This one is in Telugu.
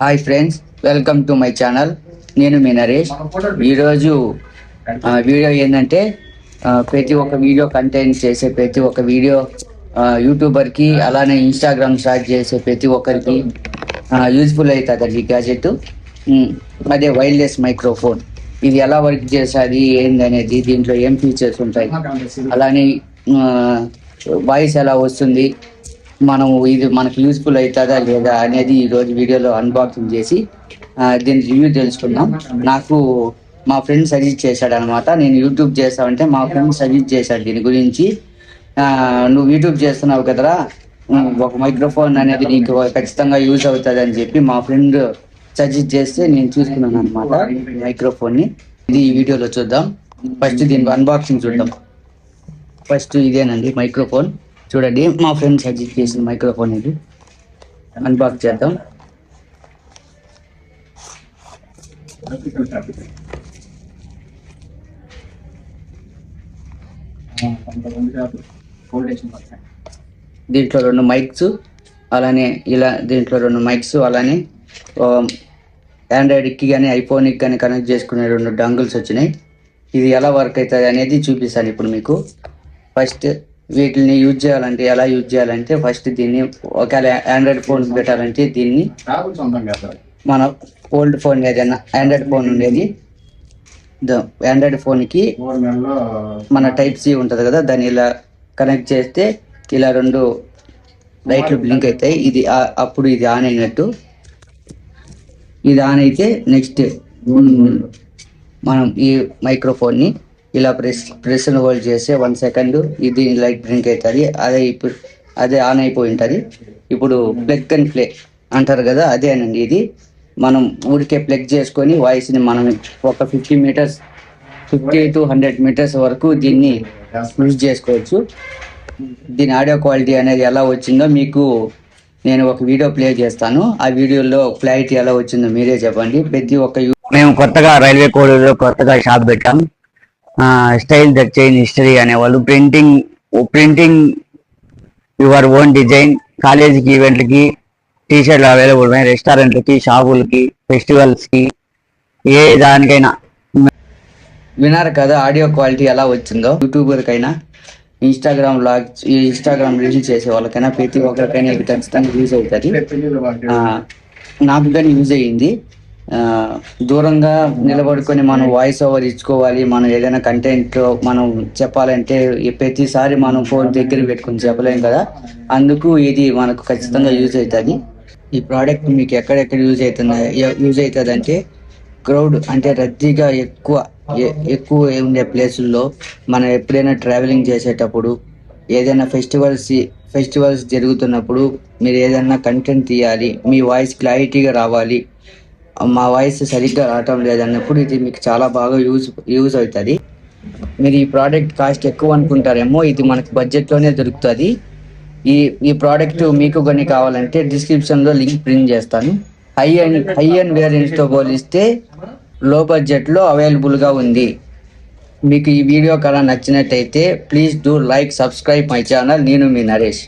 Hi friends, welcome to my channel. నేను మీ నరేష్. ఈరోజు వీడియో ఏంటంటే ప్రతి ఒక్క వీడియో కంటెంట్ చేసే ప్రతి ఒక్క వీడియో యూట్యూబర్కి అలానే ఇన్స్టాగ్రామ్ స్టార్ట్ చేసే ప్రతి ఒక్కరికి యూజ్ఫుల్ అవుతుంది ఈ గ్యాజెట్. అదే వైర్లెస్ మైక్రోఫోన్. ఇది ఎలా వర్క్ చేస్తుంది ఏందనేది, దీంట్లో ఏం ఫీచర్స్ ఉంటాయి, అలానే వాయిస్ ఎలా వస్తుంది, ఇది మనకు యూస్ఫుల్ అవుతుందా లేదా అనేది ఈరోజు వీడియోలో అన్బాక్సింగ్ చేసి దీని రివ్యూ తెలుసుకుందాం. నాకు మా ఫ్రెండ్ సజెస్ట్ చేశాడు అనమాట. నేను యూట్యూబ్ చేస్తామంటే మా ఫ్రెండ్ సజెస్ట్ చేశాడు దీని గురించి. నువ్వు యూట్యూబ్ చేస్తున్నావు కదరా, ఒక మైక్రోఫోన్ అనేది నీకు ఖచ్చితంగా యూజ్ అవుతుంది అని చెప్పి మా ఫ్రెండ్ సజెస్ట్ చేస్తే నేను చూసుకున్నాను అనమాట మైక్రోఫోన్ని. ఇది ఈ వీడియోలో చూద్దాం. ఫస్ట్ దీని అన్బాక్సింగ్ చూద్దాం. ఫస్ట్ ఇదేనండి మైక్రోఫోన్. చూడండి, మా ఫ్రెండ్ సజెస్ట్ చేసిన మైక్రోఫోన్ ఇది. అన్బాక్స్ చేద్దాం. దీంట్లో రెండు మైక్స్, అలానే దీంట్లో రెండు మైక్స్, అలానే ఆండ్రాయిడ్కి కానీ ఐఫోన్కి కానీ కనెక్ట్ చేసుకునే రెండు డంగుల్స్ వచ్చినాయి. ఇది ఎలా వర్క్ అవుతుంది అనేది చూపిస్తాను ఇప్పుడు మీకు. ఫస్ట్ వీటిని యూజ్ చేయాలంటే ఎలా యూజ్ చేయాలంటే, ఫస్ట్ దీన్ని ఒకవేళ ఆండ్రాయిడ్ ఫోన్ పెట్టాలంటే దీన్ని మన ఓల్డ్ ఫోన్ ఏదైనా ఆండ్రాయిడ్ ఫోన్ ఉండేది, ఆండ్రాయిడ్ ఫోన్కి మన టైప్ సి ఉంటుంది కదా, దాన్ని ఇలా కనెక్ట్ చేస్తే ఇలా రెండు లైట్లు బ్లింక్ అవుతాయి. ఇది అప్పుడు ఇది ఆన్ అయినట్టు. ఇది ఆన్ అయితే నెక్స్ట్ మనం ఈ మైక్రోఫోన్ని ఇలా ప్రెస్ హోల్డ్ చేస్తే 1 సెకండ్ ఇది లైట్ బ్లింక్ అవుతుంది. అదే ఆన్ అయిపోయి ఉంటుంది. ఇప్పుడు ప్లగ్ అండ్ ప్లే అంటారు కదా, అదేనండి ఇది. మనం ఊరికే ప్లగ్ చేసుకొని వాయిస్ని మనం ఒక 50 to 100 మీటర్స్ వరకు దీన్ని యూజ్ చేసుకోవచ్చు. దీని ఆడియో క్వాలిటీ అనేది ఎలా వచ్చిందో మీకు నేను ఒక వీడియో ప్లే చేస్తాను. ఆ వీడియోలో క్లారిటీ ఎలా వచ్చిందో మీరే చెప్పండి. మేము కొత్తగా రైల్వే కోడూరులో కొత్తగా షాప్ పెట్టాం. స్టైల్ దట్ చేంజ్ హిస్టరీ అనేవాళ్ళు ప్రింటింగ్ యువర్ ఓన్ డిజైన్. కాలేజీకి, ఈవెంట్లకి టీషర్ట్లు అవైలబుల్ ఉన్నాయి. రెస్టారెంట్లకి, షాపులకి, ఫెస్టివల్స్కి, ఏ దానికైనా. వినారు కదా ఆడియో క్వాలిటీ ఎలా వచ్చిందో. యూట్యూబర్కైనా, ఇన్స్టాగ్రామ్ రీల్స్ చేసే వాళ్ళకైనా, ప్రతి ఒక్కరికైనా ఇది ఖచ్చితంగా యూజ్ అవుతుంది. నాకు కానీ యూజ్ అయ్యింది. దూరంగా నిలబడుకొని మనం వాయిస్ ఓవర్ ఇచ్చుకోవాలి, మనం ఏదైనా కంటెంట్ మనం చెప్పాలంటే ప్రతిసారి మనం ఫోన్ దగ్గర పెట్టుకొని చెప్పలేం కదా. అందుకు ఇది మనకు ఖచ్చితంగా యూజ్ అవుతుంది. ఈ ప్రోడక్ట్ మీకు ఎక్కడెక్కడ యూజ్ అవుతుంది అంటే, క్రౌడ్ అంటే రద్దీగా ఎక్కువ ఉండే ప్లేసుల్లో, మనం ఎప్పుడైనా ట్రావెలింగ్ చేసేటప్పుడు, ఏదైనా ఫెస్టివల్స్ జరుగుతున్నప్పుడు మీరు ఏదైనా కంటెంట్ తీయాలి, మీ వాయిస్ క్లారిటీగా రావాలి, మా వాయిస్ సరిగ్గా రావటం లేదన్నప్పుడు ఇది మీకు చాలా బాగా యూజ్ అవుతుంది. మీరు ఈ ప్రోడక్ట్ కాస్ట్ ఎక్కువ అనుకుంటారేమో, ఇది మనకు బడ్జెట్లోనే దొరుకుతుంది. ఈ ప్రోడక్ట్ మీకు కానీ కావాలంటే డిస్క్రిప్షన్లో లింక్ ప్రింట్ చేస్తాను. హై అండ్ వేరియంట్స్తో పోలిస్తే లో బడ్జెట్లో అవైలబుల్గా ఉంది. మీకు ఈ వీడియో కనుక నచ్చినట్టయితే please do like, subscribe my channel. నేను మీ నరేష్.